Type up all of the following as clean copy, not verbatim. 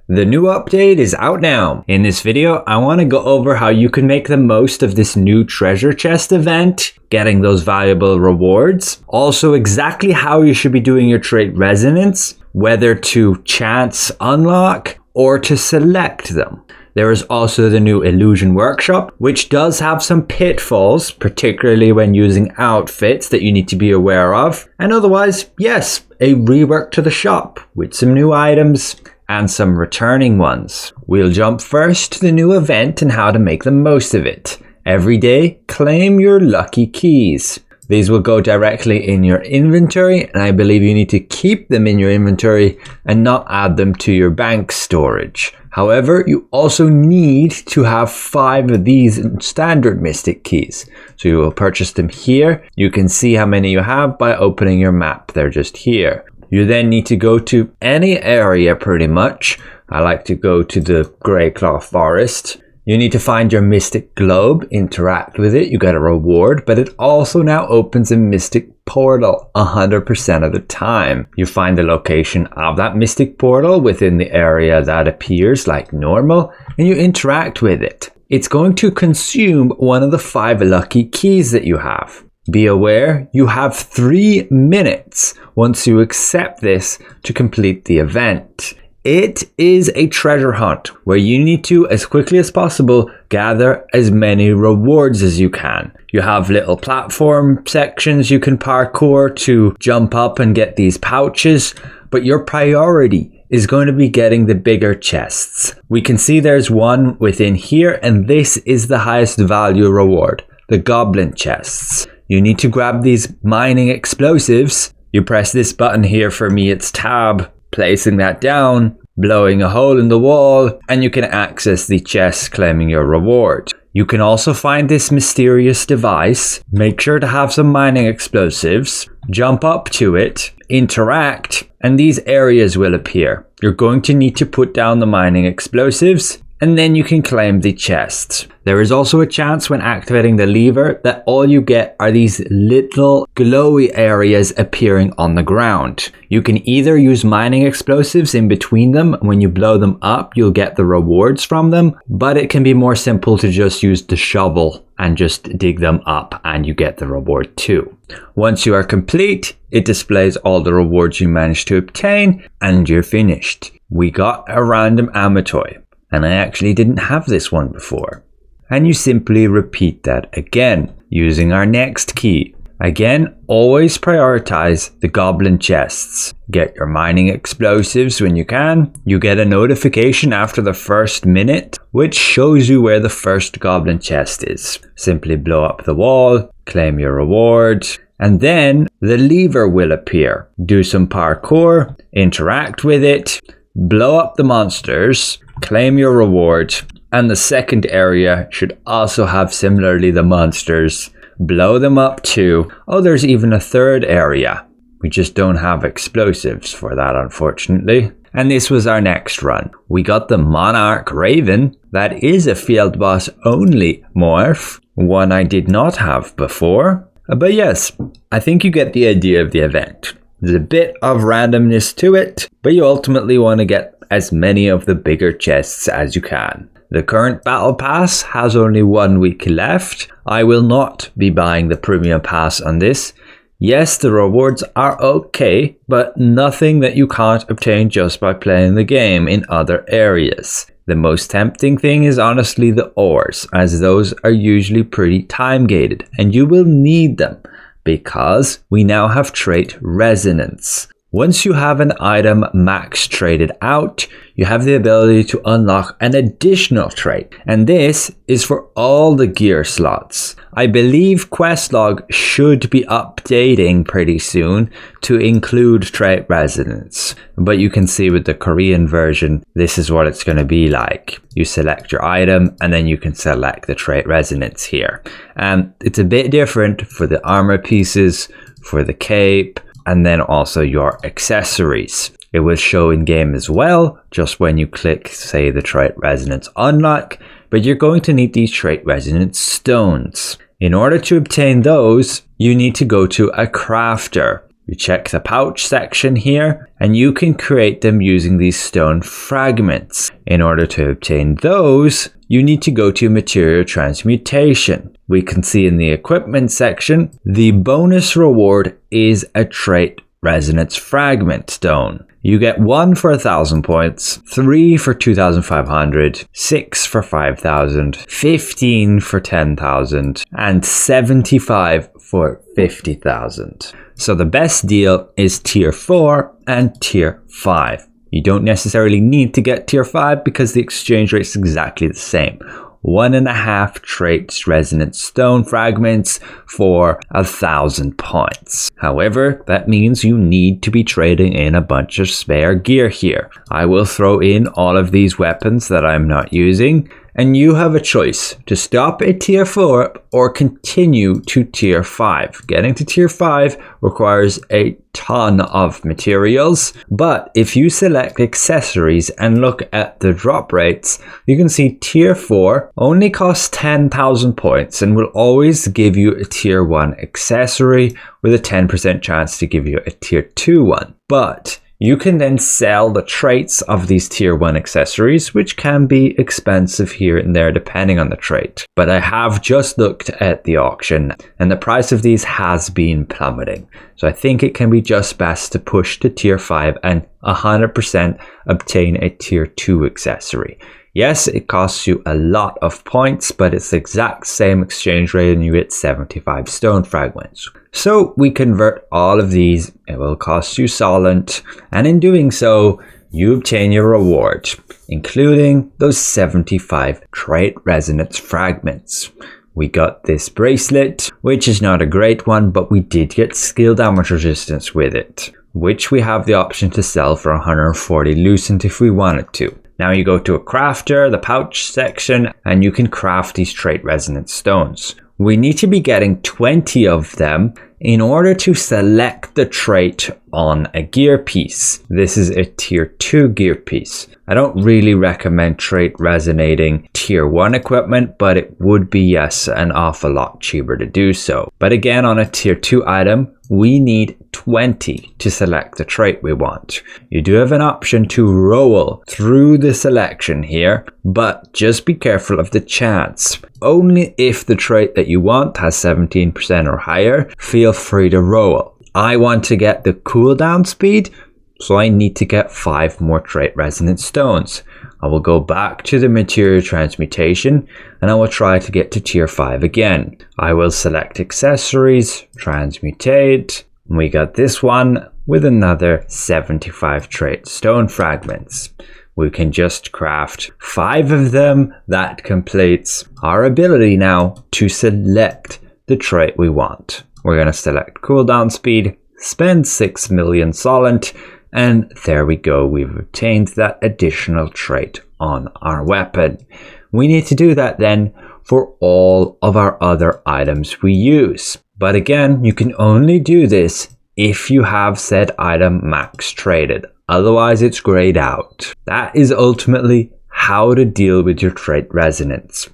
The new update is out now. In this video, I want to go over how you can make the most of this new treasure chest event, getting those valuable rewards. Also, exactly how you should be doing your trait resonance, whether to chance unlock or to select them. There is also the new illusion workshop, which does have some pitfalls, particularly when using outfits that you need to be aware of. And otherwise, yes, a rework to the shop with some new items and some returning ones. We'll jump first to the new event and how to make the most of it. Every day, claim your lucky keys. These will go directly in your inventory, and I believe you need to keep them in your inventory and not add them to your bank storage. However, you also need to have 5 of these standard mystic keys. So you will purchase them here. You can see how many you have by opening your map. They're just here. You then need to go to any area pretty much. I like to go to the Greyclaw Forest. You need to find your mystic globe, interact with it, you get a reward, but it also now opens a mystic portal 100% of the time. You find the location of that mystic portal within the area that appears like normal, and you interact with it. It's going to consume one of the 5 lucky keys that you have. Be aware, you have 3 minutes once you accept this to complete the event. It is a treasure hunt where you need to, as quickly as possible, gather as many rewards as you can. You have little platform sections you can parkour to jump up and get these pouches, but your priority is going to be getting the bigger chests. We can see there's one within here, and this is the highest value reward, the goblin chests. You need to grab these mining explosives. You press this button here, for me it's tab, placing that down, blowing a hole in the wall, and you can access the chest claiming your reward. You can also find this mysterious device. Make sure to have some mining explosives, jump up to it, interact, and these areas will appear. You're going to need to put down the mining explosives, and then you can claim the chests. There is also a chance when activating the lever that all you get are these little glowy areas appearing on the ground. You can either use mining explosives in between them. When you blow them up, you'll get the rewards from them, but it can be more simple to just use the shovel and just dig them up and you get the reward too. Once you are complete, it displays all the rewards you managed to obtain and you're finished. We got a random Amatoy. And I actually didn't have this one before. And you simply repeat that again, using our next key. Again, always prioritize the goblin chests. Get your mining explosives when you can. You get a notification after the first minute, which shows you where the first goblin chest is. Simply blow up the wall, claim your reward, and then the lever will appear. Do some parkour, interact with it, blow up the monsters, claim your reward, and the second area should also have similarly the monsters. Blow them up too. Oh, there's even a third area. We just don't have explosives for that, unfortunately. And this was our next run. We got the Monarch Raven. That is a field boss only morph, one I did not have before. But yes, I think you get the idea of the event. There's a bit of randomness to it, but you ultimately want to get as many of the bigger chests as you can. The current battle pass has only 1 week left. I will not be buying the premium pass on this. Yes, the rewards are okay, but nothing that you can't obtain just by playing the game in other areas. The most tempting thing is honestly the ores, as those are usually pretty time gated, and you will need them because we now have trait resonance. Once you have an item max traded out, you have the ability to unlock an additional trait, and this is for all the gear slots. I believe Questlog should be updating pretty soon to include trait resonance, but you can see with the Korean version, this is what it's going to be like. You select your item and then you can select the trait resonance here. And it's a bit different for the armor pieces, for the cape, and then also your accessories. It will show in game as well, just when you click, say, the trait resonance unlock, but you're going to need these trait resonance stones. In order to obtain those, you need to go to a crafter. You check the pouch section here, and you can create them using these stone fragments. In order to obtain those, you need to go to Material Transmutation. We can see in the equipment section, the bonus reward is a trait resonance fragment stone. You get 1 for 1,000 points, 3 for 2,500, 6 for 5,000, 15 for 10,000, and 75 for 50,000. So the best deal is tier 4 and tier 5. You don't necessarily need to get tier 5 because the exchange rate is exactly the same. 1.5 traits resonance stone fragments for 1,000 points. However, that means you need to be trading in a bunch of spare gear here. I will throw in all of these weapons that I'm not using, and you have a choice to stop at tier 4 or continue to tier 5. Getting to tier 5 requires a ton of materials, but if you select accessories and look at the drop rates, you can see tier 4 only costs 10,000 points and will always give you a tier 1 accessory with a 10% chance to give you a tier 2 one. But you can then sell the traits of these tier 1 accessories, which can be expensive here and there depending on the trait. But I have just looked at the auction and the price of these has been plummeting. So I think it can be just best to push to tier 5 and 100% obtain a tier 2 accessory. Yes, it costs you a lot of points, but it's the exact same exchange rate and you get 75 stone fragments. So we convert all of these, it will cost you Solent, and in doing so, you obtain your reward, including those 75 trait resonance fragments. We got this bracelet, which is not a great one, but we did get skill damage resistance with it, which we have the option to sell for 140 lucent if we wanted to. Now you go to a crafter, the pouch section, and you can craft these trait resonance stones. We need to be getting 20 of them in order to select the trait on a gear piece. This is a tier 2 gear piece. I don't really recommend trait resonating tier 1 equipment, but it would be, yes, an awful lot cheaper to do so. But again, on a tier 2 item, we need 20 to select the trait we want. You do have an option to roll through the selection here, but just be careful of the chance. Only if the trait that you want has 17% or higher, feel free to roll. I want to get the cooldown speed, so I need to get 5 more trait resonance stones. I will go back to the Material Transmutation and I will try to get to tier 5 again. I will select accessories, transmutate, and we got this one with another 75 trait stone fragments. We can just craft 5 of them. That completes our ability now to select the trait we want. We're going to select cooldown speed, spend 6 million Solent, and there we go, we've obtained that additional trait on our weapon. We need to do that then for all of our other items we use. But again, you can only do this if you have said item max traded. Otherwise, it's grayed out. That is ultimately how to deal with your trait resonance.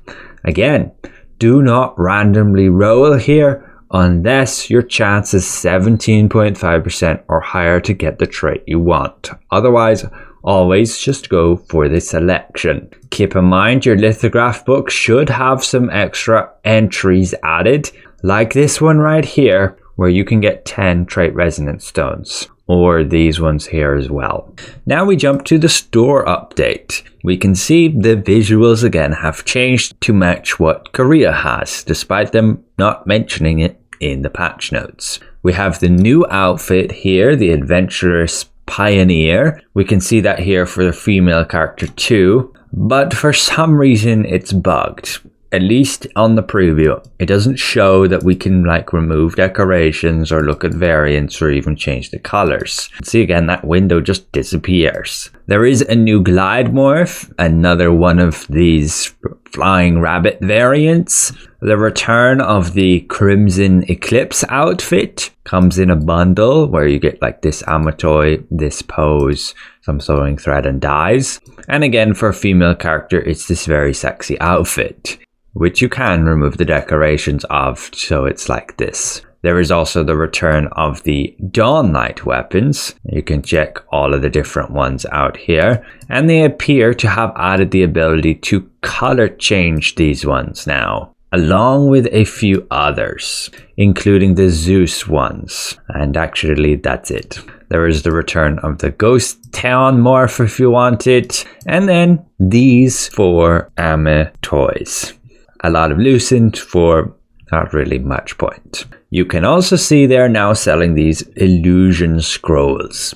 Again, do not randomly roll here unless your chance is 17.5% or higher to get the trait you want. Otherwise, always just go for the selection. Keep in mind your lithograph book should have some extra entries added, like this one right here, where you can get 10 trait resonance stones, or these ones here as well. Now we jump to the store update. We can see the visuals again have changed to match what Korea has, despite them not mentioning it in the patch notes. We have the new outfit here, the Adventurous Pioneer. We can see that here for the female character too, but for some reason it's bugged. At least on the preview, it doesn't show that we can remove decorations or look at variants or even change the colors. See again, that window just disappears. There is a new glide morph, another one of these flying rabbit variants. The return of the Crimson Eclipse outfit comes in a bundle where you get this amatoy, this pose, some sewing thread and dyes. And again, for a female character, it's this very sexy outfit, which you can remove the decorations of, so it's like this. There is also the return of the Dawn Knight weapons. You can check all of the different ones out here, and they appear to have added the ability to color change these ones now, along with a few others, including the Zeus ones. And actually that's it. There is the return of the Ghost Town morph if you want it, and then these 4 Ame toys. A lot of Lucent for not really much point. You can also see they're now selling these illusion scrolls.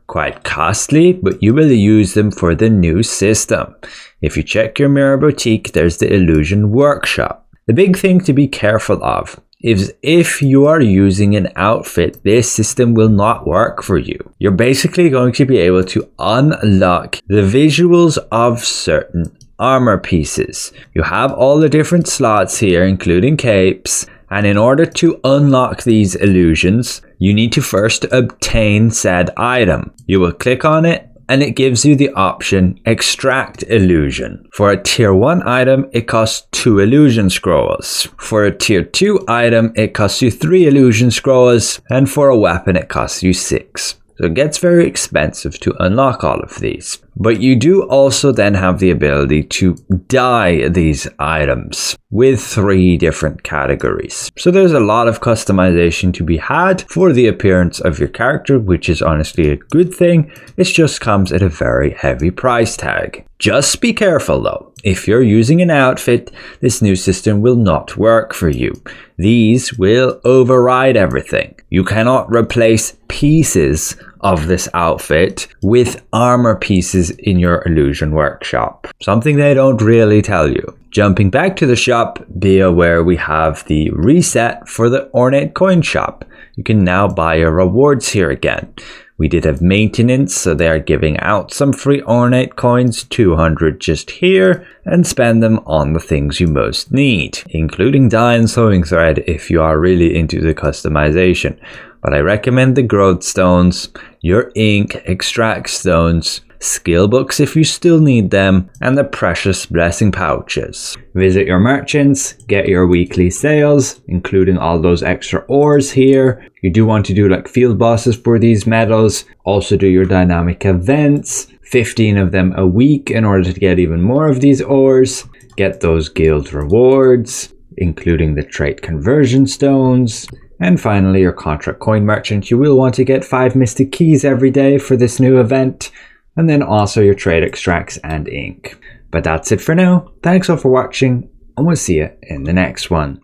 Quite costly, but you will use them for the new system. If you check your mirror boutique, there's the illusion workshop. The big thing to be careful of is if you are using an outfit, this system will not work for you. You're basically going to be able to unlock the visuals of certain armor pieces. You have all the different slots here, including capes, and in order to unlock these illusions, you need to first obtain said item. You will click on it and it gives you the option extract illusion. For a tier 1 item, it costs 2 illusion scrolls. For a tier 2 item, it costs you 3 illusion scrolls, and for a weapon, it costs you 6. So it gets very expensive to unlock all of these. But you do also then have the ability to dye these items with 3 different categories. So there's a lot of customization to be had for the appearance of your character, which is honestly a good thing. It just comes at a very heavy price tag. Just be careful though. If you're using an outfit, this new system will not work for you. These will override everything. You cannot replace pieces of this outfit with armor pieces in your illusion workshop. Something they don't really tell you. Jumping back to the shop, be aware we have the reset for the ornate coin shop. You can now buy your rewards here again. We did have maintenance, so they are giving out some free ornate coins, 200 just here, and spend them on the things you most need, including dye and sewing thread if you are really into the customization. But I recommend the growth stones, your ink, extract stones, skill books if you still need them, and the precious blessing pouches. Visit your merchants, get your weekly sales, including all those extra ores here. You do want to do like field bosses for these medals, also do your dynamic events, 15 of them a week in order to get even more of these ores, get those guild rewards, including the trait conversion stones. And finally, your contract coin merchant, you will want to get 5 mystic keys every day for this new event, and then also your trade extracts and ink. But that's it for now. Thanks all for watching, and we'll see you in the next one.